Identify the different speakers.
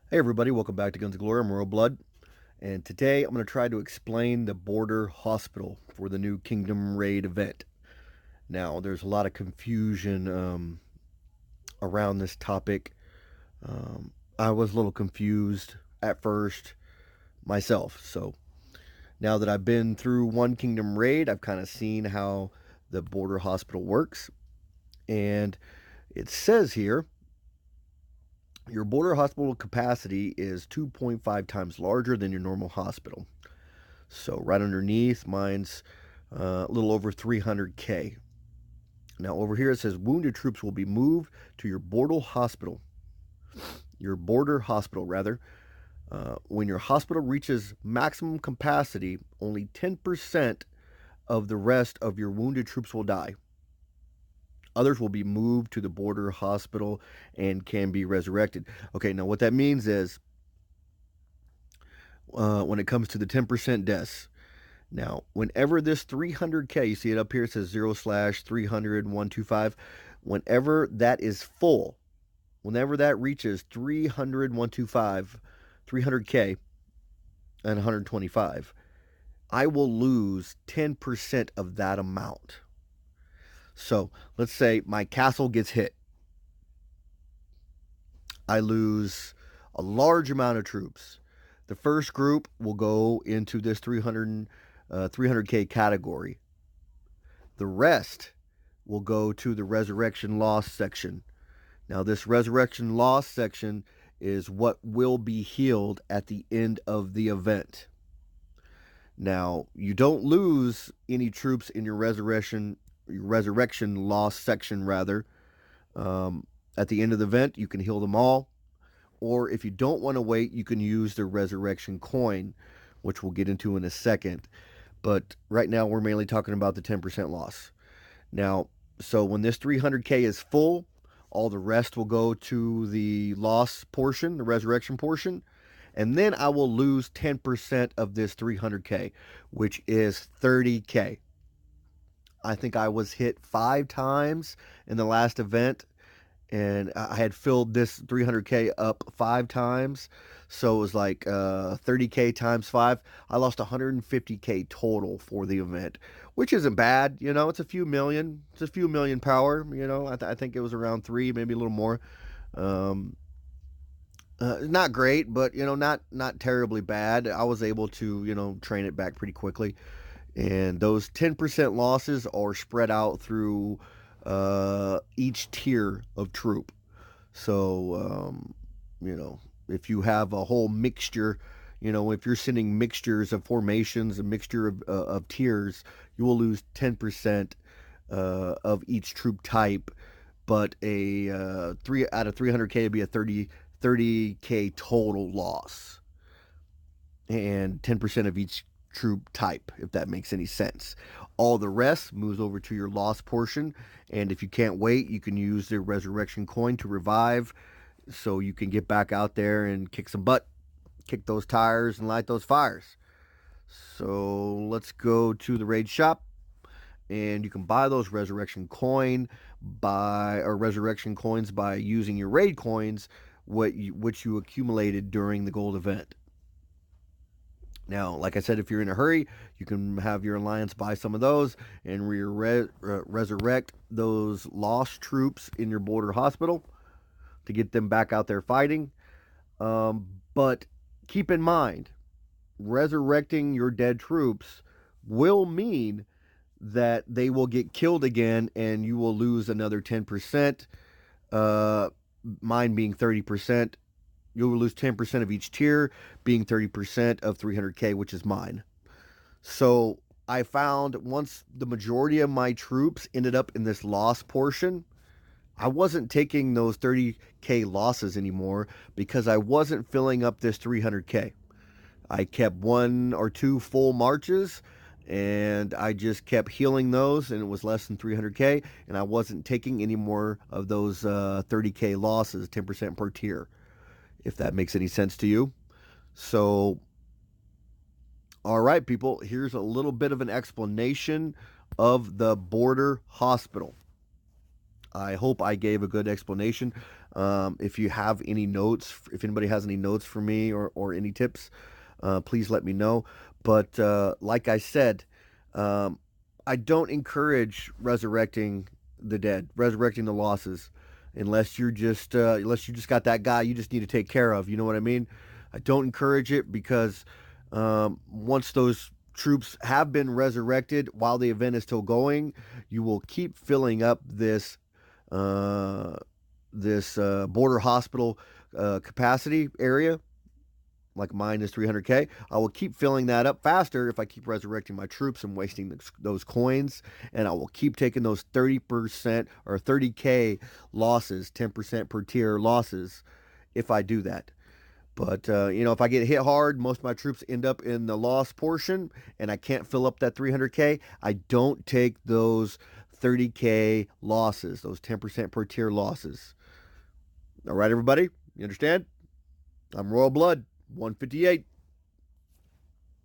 Speaker 1: Hey everybody, welcome back to Guns of Glory. I'm Royal Blood, and today I'm going to try to explain the Border Hospital for the new Kingdom Raid event. Now, there's a lot of confusion around this topic. I was a little confused at first myself, so now that I've been through one Kingdom Raid, I've kind of seen how the Border Hospital works, and it says here your border hospital capacity is 2.5 times larger than your normal hospital. So right underneath, mine's a little over 300K. Now over here it says wounded troops will be moved to your border hospital rather. When your hospital reaches maximum capacity, only 10% of the rest of your wounded troops will die. Others will be moved to the border hospital and can be resurrected. Okay, now what that means is when it comes to the 10% deaths, now, whenever this 300K, you see it up here, it says 0/300 Whenever that is full, whenever that reaches 300K and 125, I will lose 10% of that amount. So let's say my castle gets hit. I lose a large amount of troops. The first group will go into this 300K category. The rest will go to the resurrection loss section. Now, this resurrection loss section is what will be healed at the end of the event. Now, you don't lose any troops in your resurrection loss section, rather. At the end of the event, you can heal them all. Or if you don't want to wait, you can use the resurrection coin, which we'll get into in a second. But right now, we're mainly talking about the 10% loss. Now, so when this 300K is full, all the rest will go to the loss portion, the resurrection portion. And then I will lose 10% of this 300K, which is 30K. I think I was hit 5 times in the last event, and I had filled this 300K up 5 times. So it was like 30K times 5. I lost 150K total for the event, which isn't bad. You know, it's a few million. It's a few million power. You know, I think it was around 3, maybe a little more. Um, not great, but you know, not terribly bad. I was able to train it back pretty quickly, and those 10% losses are spread out through each tier of troop. So, you know, if you have a whole mixture, if you're sending mixtures of formations, a mixture of tiers, you will lose 10% of each troop type. But a 3 out of 300K would be a 30K total loss, and 10% of each troop type, if that makes any sense. All the rest moves over to your loss portion, and if you can't wait, you can use the resurrection coin to revive, so you can get back out there and kick some butt, kick those tires, and light those fires. So let's go to the raid shop, and you can buy those resurrection coins by using your raid coins, which you accumulated during the gold event. Now, like I said, if you're in a hurry, you can have your alliance buy some of those and resurrect those lost troops in your border hospital to get them back out there fighting. But keep in mind, resurrecting your dead troops will mean that they will get killed again and you will lose another 10%, mine being 30%. You'll lose 10% of each tier, being 30% of 300K, which is mine. So I found once the majority of my troops ended up in this loss portion, I wasn't taking those 30K losses anymore because I wasn't filling up this 300K. I kept 1 or 2 full marches, and I just kept healing those, and it was less than 300K, and I wasn't taking any more of those 30K losses, 10% per tier, if that makes any sense to you. So, all right, people, here's a little bit of an explanation of the border hospital. I hope I gave a good explanation. If you have any notes, if anybody has any notes for me or any tips, please let me know. But like I said, um, I don't encourage resurrecting the dead, resurrecting the losses, unless you just got that guy you just need to take care of. You know what I mean? I don't encourage it because once those troops have been resurrected while the event is still going, you will keep filling up uh, this border hospital capacity area. Like mine is 300K. I will keep filling that up faster if I keep resurrecting my troops and wasting those coins. And I will keep taking those 30% or 30K losses, 10% per tier losses if I do that. But, if I get hit hard, most of my troops end up in the loss portion and I can't fill up that 300K. I don't take those 30K losses, those 10% per tier losses. All right, everybody? You understand? I'm Royal Blood, 158.